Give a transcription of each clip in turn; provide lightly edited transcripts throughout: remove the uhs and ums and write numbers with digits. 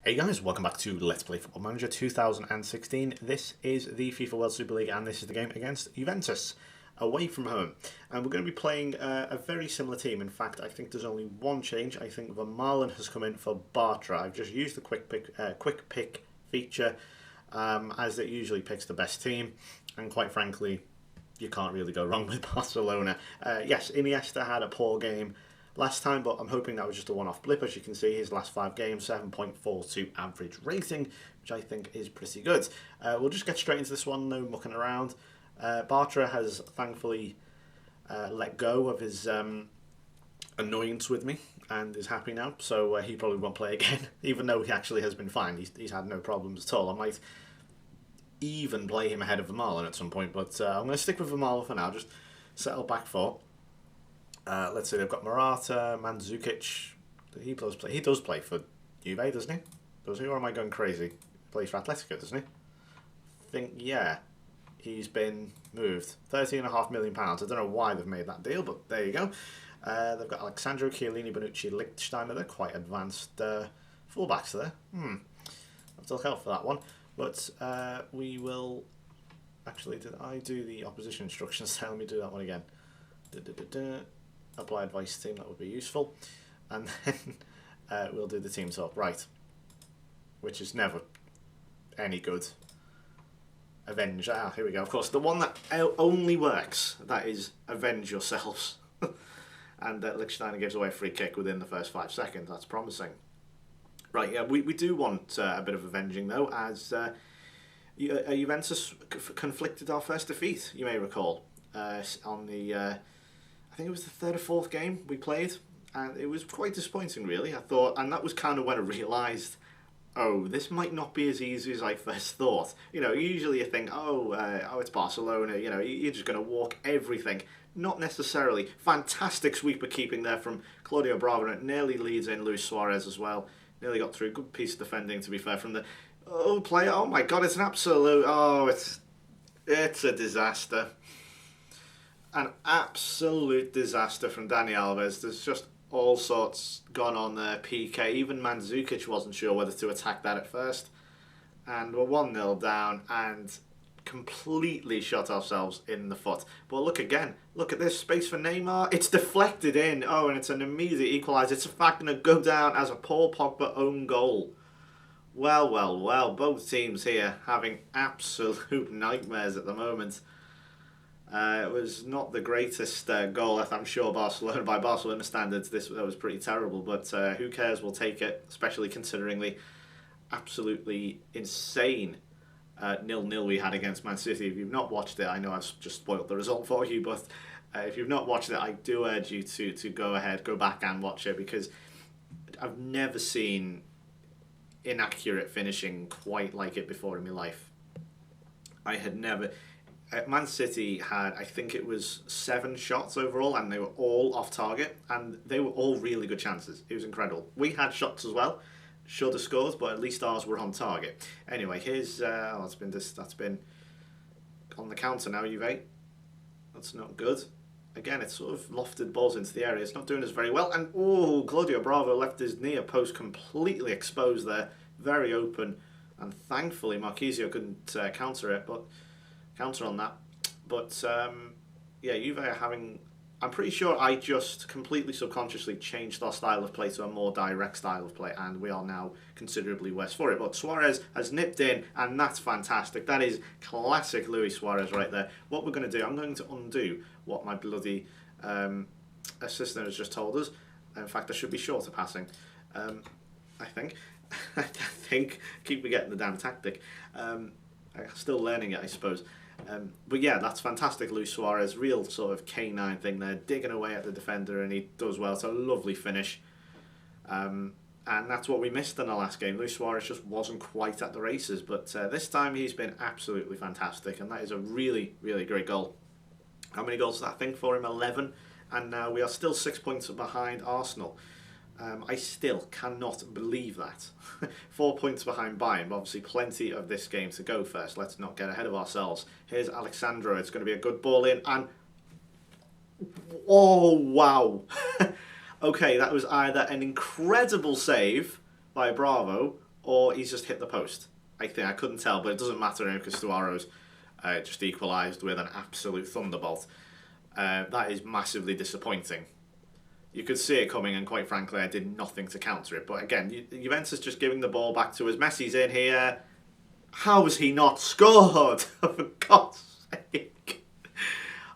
Hey guys, welcome back to Let's Play Football Manager 2016. This is the FIFA World Super League and this is the game against Juventus, away from home. And we're going to be playing a very similar team. In fact, I think there's only one change. I think Vermaelen has come in for Bartra. I've just used the quick pick feature as it usually picks the best team. And quite frankly, you can't really go wrong with Barcelona. Yes, Iniesta had a poor game last time, but I'm hoping that was just a one-off blip. As you can see, his last 5 games, 7.42 average rating, which I think is pretty good. We'll just get straight into this one, no mucking around. Bartra has thankfully let go of his annoyance with me and is happy now, so he probably won't play again, even though he actually has been fine. He's had no problems at all. I might even play him ahead of Vermaelen at some point, but I'm going to stick with Vermaelen for now, just settle back 4. Let's say they've got Morata, Mandzukic. He does play for Juve, doesn't he? Does he, or am I going crazy? He plays for Atletico, doesn't he? I think, yeah. He's been moved. £13.5 million. I don't know why they've made that deal, but there you go. They've got Alexandro, Chiellini, Bonucci, Lichtsteiner. They're quite advanced fullbacks there. I'll have to look out for that one. But we will... Actually, did I do the opposition instructions? Let me do that one again. Apply advice team, that would be useful. And then we'll do the team talk. Right. Which is never any good. Avenge. Here we go. Of course, the one that only works, that is avenge yourselves. And Lichtsteiner gives away a free kick within the first 5 seconds. That's promising. Right, yeah, we do want a bit of avenging, though, as Juventus conflicted our first defeat, you may recall, on the... I think it was the 3rd or 4th game we played, and it was quite disappointing, really. I thought, and that was kind of when I realised, oh, this might not be as easy as I first thought. You know, usually you think, oh, it's Barcelona, you know, you're just going to walk everything. Not necessarily. Fantastic sweeper keeping there from Claudio Bravo, and it nearly leads in Luis Suarez as well. Nearly got through. Good piece of defending, to be fair, from the player. Oh my God, it's an absolute, it's a disaster. An absolute disaster from Dani Alves. There's just all sorts gone on there. PK. Even Mandzukic wasn't sure whether to attack that at first. And we're 1-0 down and completely shot ourselves in the foot. But look again. Look at this. Space for Neymar. It's deflected in. Oh, and it's an immediate equaliser. It's in fact going to go down as a Paul Pogba own goal. Well, well, well. Both teams here having absolute nightmares at the moment. It was not the greatest goal, I'm sure, by Barcelona standards. That was pretty terrible, but who cares? We'll take it, especially considering the absolutely insane 0-0 we had against Man City. If you've not watched it, I know I've just spoiled the result for you, but if you've not watched it, I do urge you to go back and watch it, because I've never seen inaccurate finishing quite like it before in my life. I had never... Man City had, I think it was 7 shots overall, and they were all off target, and they were all really good chances. It was incredible. We had shots as well, should have scored, but at least ours were on target. Anyway, here's that's been on the counter now, Juve. That's not good. Again, it's sort of lofted balls into the area. It's not doing us very well, and Claudio Bravo left his near post completely exposed there, very open, and thankfully Marquisio couldn't counter on that. But yeah, Juve are having... I'm pretty sure I just completely subconsciously changed our style of play to a more direct style of play, and we are now considerably worse for it. But Suarez has nipped in, and that's fantastic. That is classic Luis Suarez right there. What we're going to do, I'm going to undo what my bloody assistant has just told us. In fact, I should be shorter passing. I think. I think. Keep forgetting the damn tactic. I'm still learning it, I suppose. But yeah, that's fantastic. Luis Suarez, real sort of canine thing there, digging away at the defender, and he does well. It's a lovely finish. And that's what we missed in the last game. Luis Suarez just wasn't quite at the races, but this time he's been absolutely fantastic, and that is a really, really great goal. How many goals is that thing for him? 11. And now we are still 6 points behind Arsenal. I still cannot believe that. 4 points behind Bayern, but obviously plenty of this game to go first. Let's not get ahead of ourselves. Here's Alexandro. It's going to be a good ball in, and... oh, wow. Okay, that was either an incredible save by Bravo, or he's just hit the post. I think I couldn't tell, but it doesn't matter because Stuaro's just equalised with an absolute thunderbolt. That is massively disappointing. You could see it coming, and quite frankly, I did nothing to counter it. But again, Juventus just giving the ball back to us. Messi's in here. How has he not scored? For God's sake!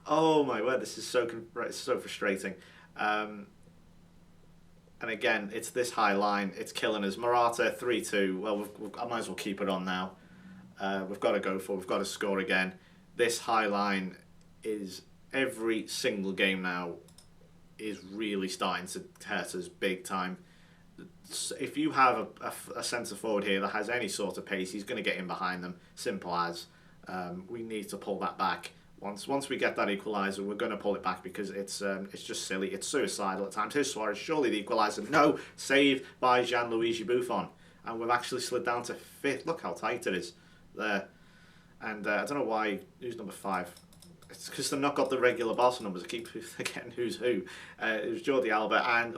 Oh my word, this is so frustrating. And again, it's this high line. It's killing us. Morata 3-2. Well, I might as well keep it on now. We've got to go for. We've got to score again. This high line is every single game now is really starting to hurt us big time. If you have a centre forward here that has any sort of pace, he's going to get in behind them. Simple as. We need to pull that back. Once we get that equaliser, we're going to pull it back because it's just silly. It's suicidal at times. Here's Suarez, surely the equaliser. No, saved by Gianluigi Buffon. And we've actually slid down to 5th. Look how tight it is there. And I don't know why. Who's number 5? It's because they've not got the regular Barca numbers. I keep forgetting who's who. It was Jordi Alba, and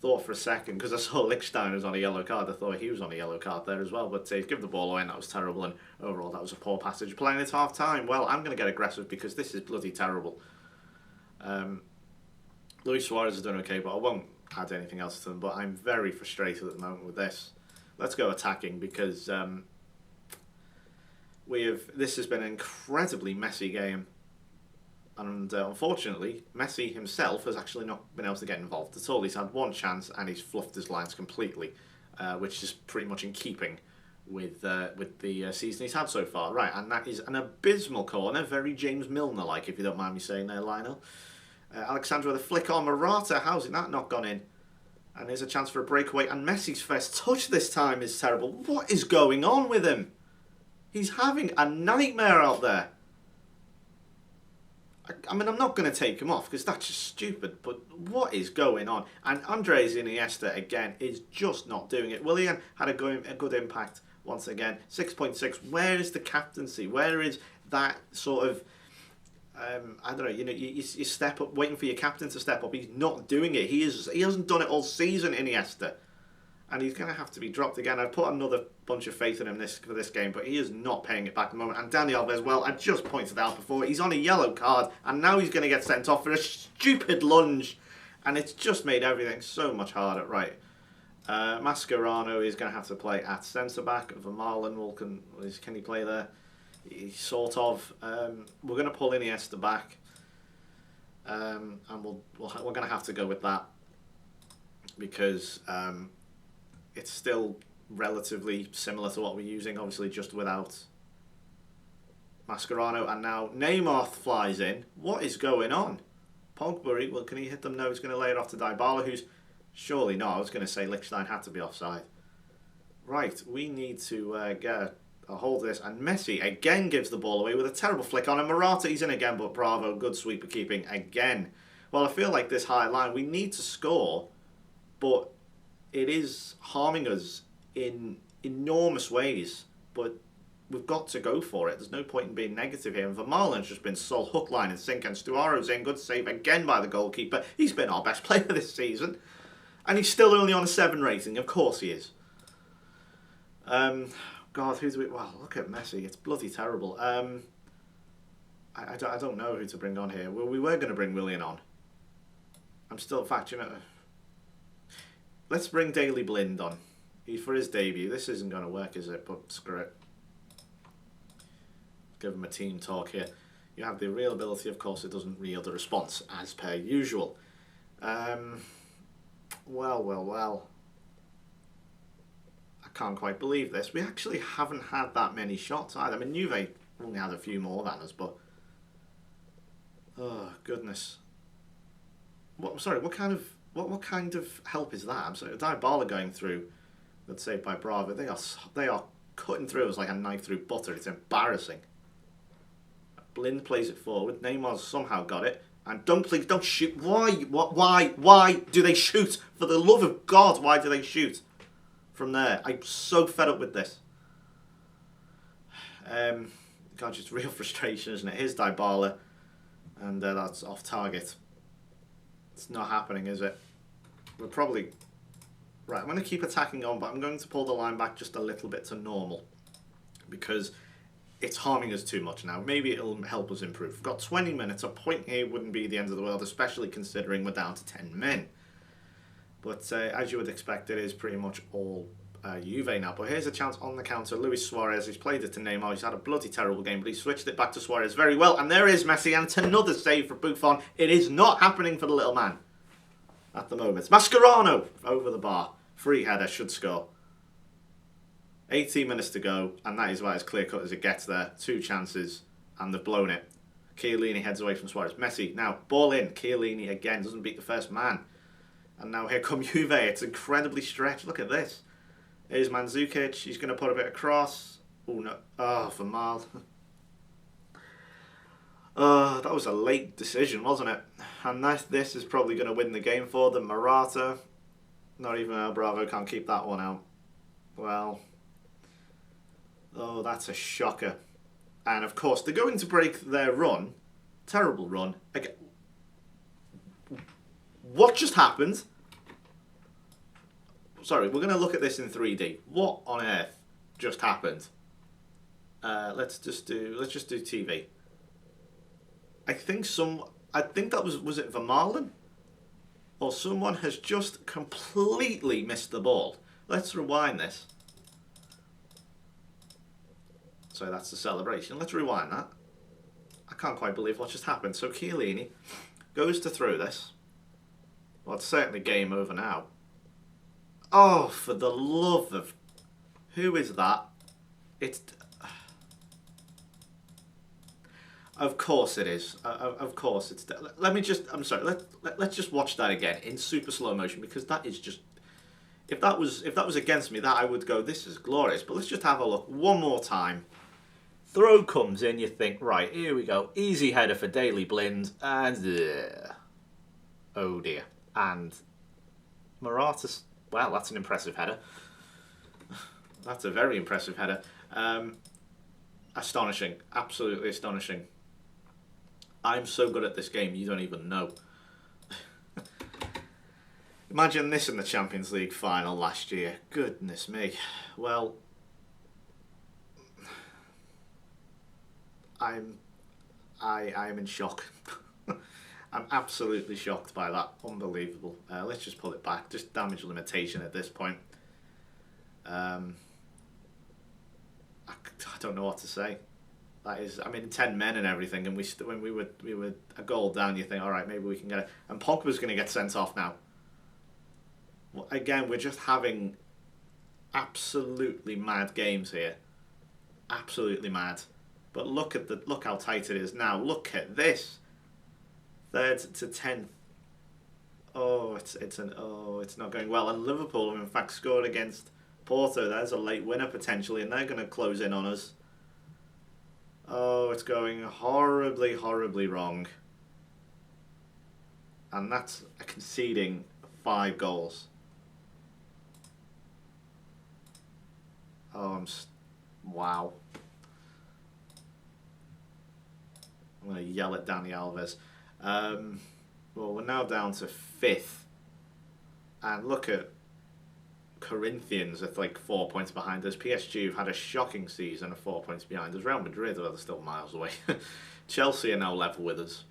thought for a second, because I saw Lichtstein was on a yellow card, I thought he was on a yellow card there as well, but he's given the ball away and that was terrible, and overall that was a poor passage. Playing it half time, well, I'm going to get aggressive because this is bloody terrible. Luis Suarez is doing okay, but I won't add anything else to them, but I'm very frustrated at the moment with this. Let's go attacking because this has been an incredibly messy game. And unfortunately, Messi himself has actually not been able to get involved at all. He's had one chance and he's fluffed his lines completely, which is pretty much in keeping with the season he's had so far. Right, and that is an abysmal corner, very James Milner-like, if you don't mind me saying there, Lionel. Alexandra with a flick on Morata. How's that not gone in? And here's a chance for a breakaway. And Messi's first touch this time is terrible. What is going on with him? He's having a nightmare out there. I mean, I'm not going to take him off because that's just stupid, but what is going on? And Andres Iniesta, again, is just not doing it. Willian had a good impact once again. 6.6. Where is the captaincy? Where is that sort of, I don't know, you step up, waiting for your captain to step up. He's not doing it. He hasn't done it all season, Iniesta. And he's going to have to be dropped again. I've put another bunch of faith in him for this game, but he is not paying it back at the moment. And Dani Alves, well, I just pointed out before, he's on a yellow card, and now he's going to get sent off for a stupid lunge. And it's just made everything so much harder. Right. Mascherano is going to have to play at centre-back. Vermaelen, can he play there? Sort of. We're going to pull Iniesta back. And we're going to have to go with that. Because it's still relatively similar to what we're using, obviously just without Mascherano. And now Neymar flies in. What is going on? Pogba, well, can he hit them? No, he's going to lay it off to Dybala, who's surely not. I was going to say Lichtstein had to be offside. Right, we need to get a hold of this. And Messi again gives the ball away with a terrible flick on. And Morata, he's in again, but bravo, good sweeper keeping again. Well, I feel like this high line, we need to score, but it is harming us in enormous ways, but we've got to go for it. There's no point in being negative here. And Vermaelen's just been sole hook, line and sink, and Stuaro's in. Good save again by the goalkeeper. He's been our best player this season. And he's still only on a 7 rating. Of course he is. God, who's we... Well, look at Messi. It's bloody terrible. I don't know who to bring on here. Well, we were going to bring Willian on. I'm still... In fact, let's bring Daley Blind on for his debut. This isn't going to work, is it? But screw it. Give him a team talk here. You have the real ability, of course, it doesn't yield a response, as per usual. Well. I can't quite believe this. We actually haven't had that many shots either. I mean, Juve only had a few more than us, but... Oh, goodness. What kind of help is that? I'm sorry, Dybala going through, that's saved by Bravo. They are cutting through us like a knife through butter. It's embarrassing. Blind plays it forward. Neymar's somehow got it. And don't shoot. Why do they shoot? For the love of God, why do they shoot from there? I'm so fed up with this. God, just real frustration, isn't it? Here's Dybala, and that's off target. It's not happening, is it? We're probably... Right, I'm going to keep attacking on, but I'm going to pull the line back just a little bit to normal. Because it's harming us too much now. Maybe it'll help us improve. We've got 20 minutes. A point here wouldn't be the end of the world, especially considering we're down to 10 men. But as you would expect, it is pretty much all Juve now. But here's a chance on the counter. Luis Suarez, he's played it to Neymar. He's had a bloody terrible game, but he switched it back to Suarez very well. And there is Messi, and it's another save for Buffon. It is not happening for the little man at the moment. Mascherano over the bar. Free header, should score. 18 minutes to go, and that is about as clear cut as it gets there. 2 chances, and they've blown it. Chiellini heads away from Suarez. Messi, now, ball in. Chiellini again, doesn't beat the first man. And now here come Juve. It's incredibly stretched. Look at this. Here's Mandzukic. He's going to put a bit across. Oh, no. Oh, for Mal. That was a late decision, wasn't it? And this is probably going to win the game for them. Morata. Not even El Bravo can't keep that one out. Well... Oh, that's a shocker. And of course, they're going to break their run. Terrible run. Again. What just happened? Sorry, we're going to look at this in 3D. What on earth just happened? Let's just do TV. I think that was it Vermaelen? Or someone has just completely missed the ball. Let's rewind this. So that's the celebration. Let's rewind that. I can't quite believe what just happened. So Chiellini goes to throw this. Well, it's certainly game over now. Oh, for the love of... Who is that? It's... Of course it is. Of course it's... Let me just... I'm sorry. Let's just watch that again in super slow motion, because that is just... If that was against me, that I would go, this is glorious. But let's just have a look one more time. Throw comes in, you think, right, here we go. Easy header for Daley Blind, and... oh dear. And Morata's... Well, that's an impressive header. That's a very impressive header. Astonishing. Absolutely astonishing. I'm so good at this game, you don't even know. Imagine this in the Champions League final last year. Goodness me. Well... I'm in shock. I'm absolutely shocked by that. Unbelievable. Let's just pull it back. Just damage limitation at this point. I don't know what to say. That is, I mean, 10 men and everything, and when we were a goal down, you think, all right, maybe we can get it. And Pogba's going to get sent off now. Well, again, we're just having absolutely mad games here. Absolutely mad. But look how tight it is now. Look at this. 3rd to 10th. Oh, it's not going well. And Liverpool have in fact scored against Porto. There's a late winner potentially, and they're going to close in on us. Oh, it's going horribly, horribly wrong. And that's conceding 5 goals. Oh, wow. I'm going to yell at Dani Alves. Well, we're now down to 5th. And look at Corinthians at like 4 points behind us. PSG have had a shocking season of 4 points behind us. Real Madrid, well, they're still miles away. Chelsea are now level with us.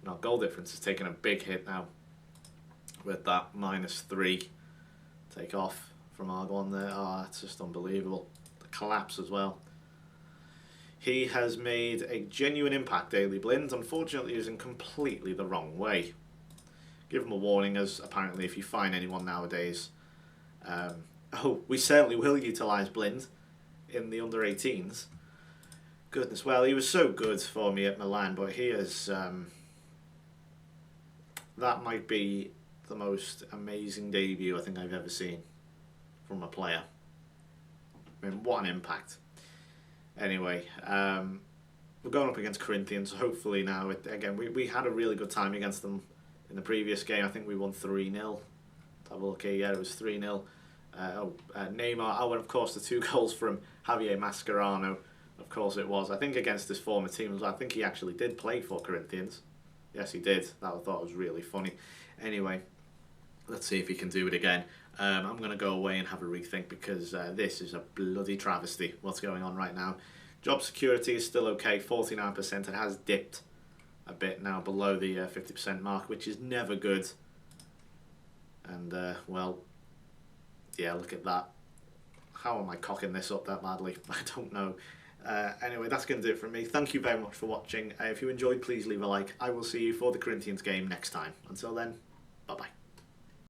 And our goal difference is taking a big hit now. With that -3 take off from Argon there. Oh, that's just unbelievable. The collapse as well. He has made a genuine impact, Daley Blind, unfortunately using completely the wrong way. Give him a warning, as apparently if you find anyone nowadays... we certainly will utilise Blind in the under-18s. Goodness, well, he was so good for me at Milan, but he is... that might be the most amazing debut I think I've ever seen from a player. I mean, what an impact. Anyway, we're going up against Corinthians. Hopefully now, again, we had a really good time against them in the previous game. I think we won 3-0. Have a look here. Yeah, it was 3-0. Neymar. Oh, and of course the 2 goals from Javier Mascherano. Of course it was. I think against his former team as well. I think he actually did play for Corinthians. Yes, he did. That I thought was really funny. Anyway, let's see if he can do it again. I'm going to go away and have a rethink because this is a bloody travesty what's going on right now. Job security is still okay, 49%. It has dipped a bit now below the 50% mark, which is never good. And, well, yeah, look at that. How am I cocking this up that badly? I don't know. Anyway, that's going to do it from me. Thank you very much for watching. If you enjoyed, please leave a like. I will see you for the Corinthians game next time. Until then,